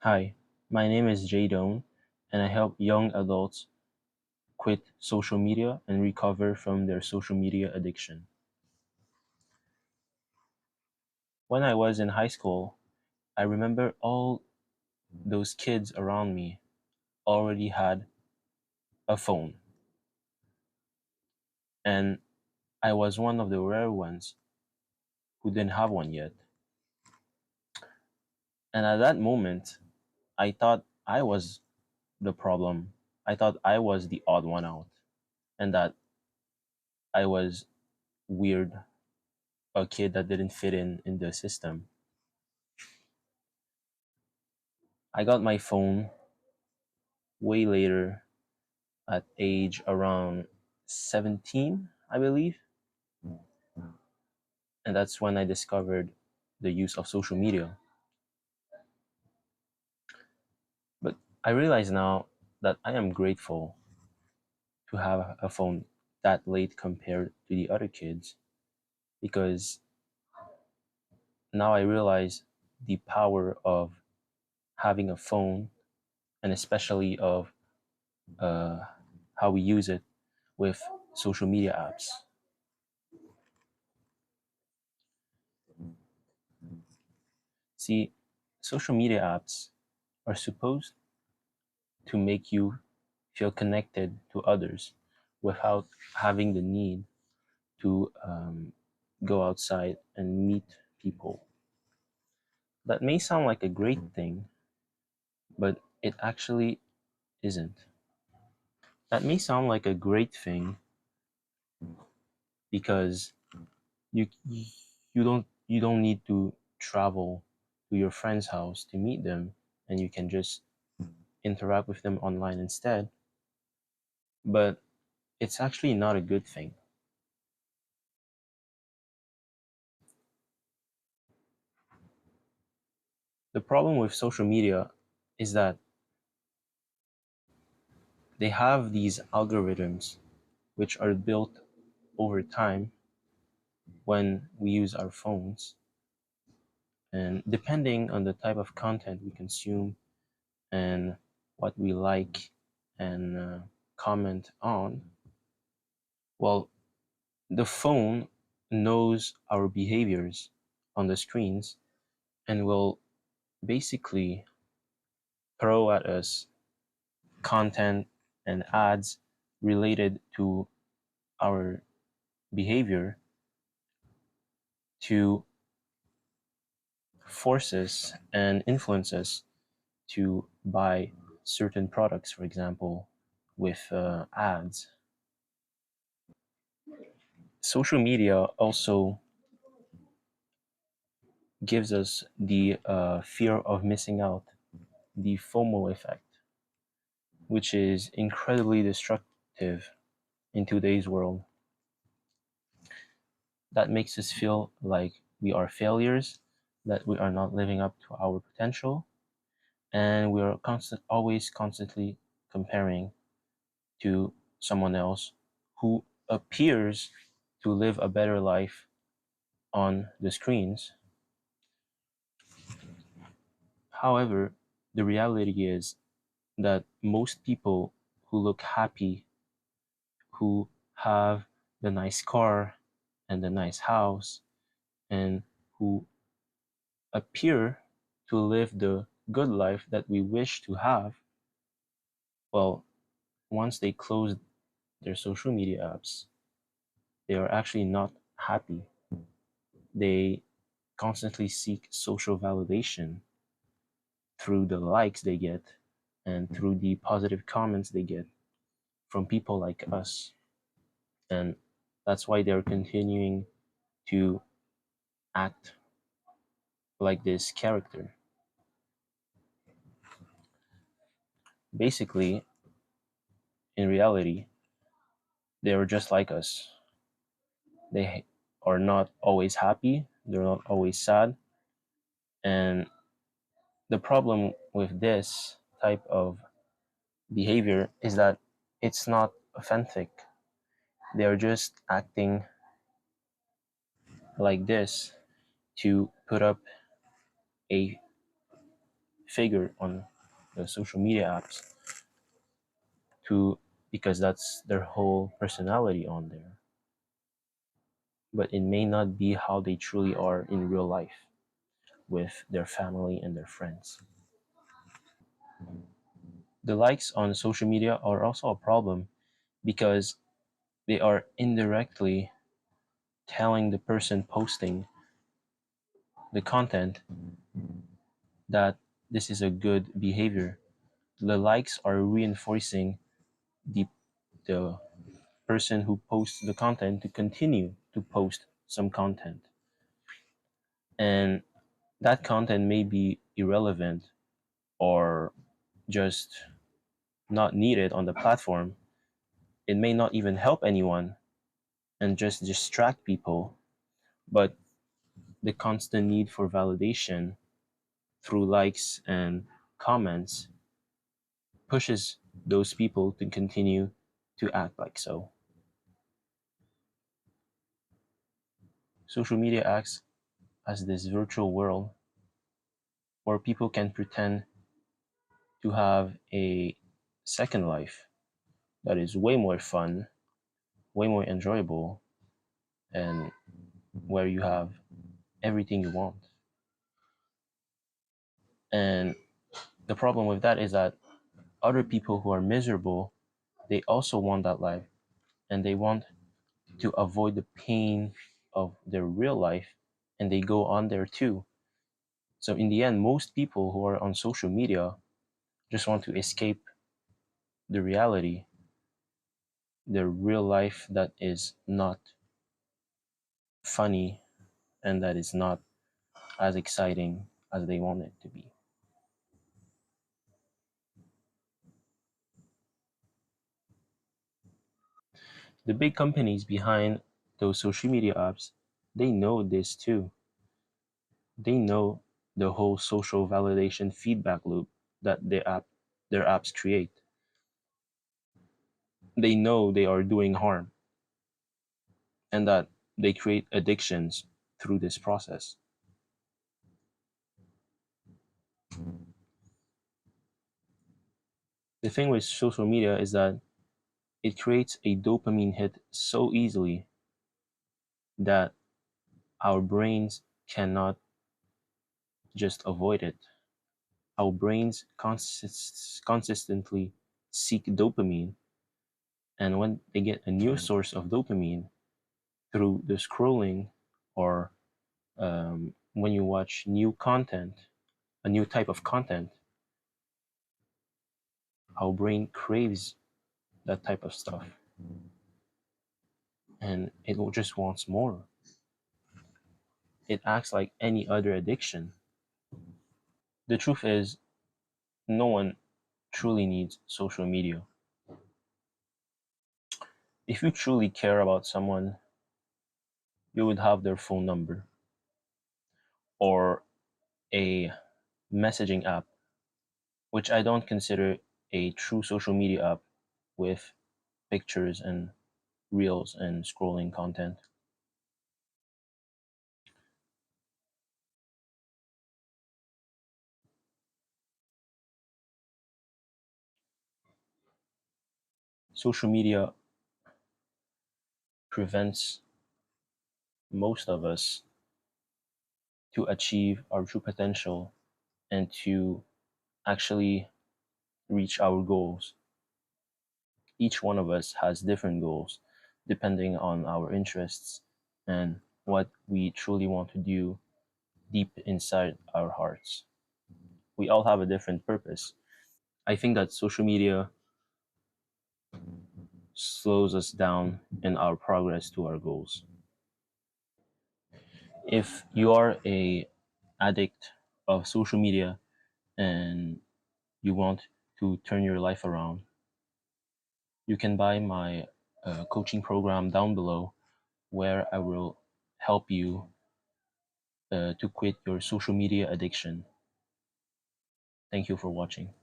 Hi, my name is Jadone, and I help young adults quit social media and recover from their social media addiction. When I was in high school, I remember all those kids around me already had a phone, and I was one of the rare ones who didn't have one yet. And at that moment, I thought I was the problem. I thought I was the odd one out, and that I was weird, a kid that didn't fit in the system. I got my phone way later at age around 17, I believe. And that's when I discovered the use of social media. But I realize now that I am grateful to have a phone that late compared to the other kids because now I realize the power of having a phone and especially of uh, how we use it with social media apps. See, social media apps are supposed to make you feel connected to others without having the need to go outside and meet people. That may sound like a great thing, but it actually isn't. That may sound like a great thing because you you don't need to travel to your friend's house to meet them and you can just interact with them online instead. But it's actually not a good thing. The problem with social media is that they have these algorithms which are built over time when we use our phones. And depending on the type of content we consume and what we like and comment on, well, the phone knows our behaviors on the screens and will basically throw at us content and ads related to our behavior to forces and influences to buy certain products, for example, with ads. Social media also gives us the fear of missing out, the FOMO effect, which is incredibly destructive in today's world. That makes us feel like we are failures, that we are not living up to our potential, and we are always constantly comparing to someone else who appears to live a better life on the screens. However, the reality is that most people who look happy, who have the nice car and the nice house, and who appear to live the good life that we wish to have, well, once they close their social media apps, they are actually not happy. They constantly seek social validation through the likes they get and through the positive comments they get from people like us. And that's why they're continuing to act like this character. Basically, in reality, they are just like us. They are not always happy, they're not always sad. And the problem with this type of behavior is that it's not authentic. They're just acting like this to put up a figure on the social media apps to because that's their whole personality on there. But it may not be how they truly are in real life with their family and their friends. The likes on social media are also a problem because they are indirectly telling the person posting the content that this is a good behavior. The likes are reinforcing the, the person who posts the content to continue to post some content. And that content may be irrelevant or just not needed on the platform. It may not even help anyone and just distract people, but the constant need for validation through likes and comments pushes those people to continue to act like so. Social media acts as this virtual world where people can pretend to have a second life that is way more fun, way more enjoyable, and where you have everything you want. And the problem with that is that other people who are miserable, they also want that life and they want to avoid the pain of their real life and they go on there too. So in the end, most people who are on social media just want to escape the reality, the real life that is not funny and that is not as exciting as they want it to be. The big companies behind those social media apps, they know this too. They know the whole social validation feedback loop that their apps create. They know they are doing harm and that they create addictions through this process. The thing with social media is that it creates a dopamine hit so easily that our brains cannot just avoid it. Our brains consistently seek dopamine, and when they get a new source of dopamine through the scrolling or when you watch new content, a new type of content, our brain craves that type of stuff and it just wants more. It acts like any other addiction. The truth is, no one truly needs social media. If you truly care about someone, you would have their phone number or a messaging app, which I don't consider a true social media app with pictures and reels and scrolling content. Social media prevents most of us to achieve our true potential and to actually reach our goals. Each one of us has different goals depending on our interests and what we truly want to do deep inside our hearts. We all have a different purpose. I think that social media slows us down in our progress to our goals. If you are a addict of social media and you want to turn your life around, you can buy my coaching program down below where I will help you to quit your social media addiction. Thank you for watching.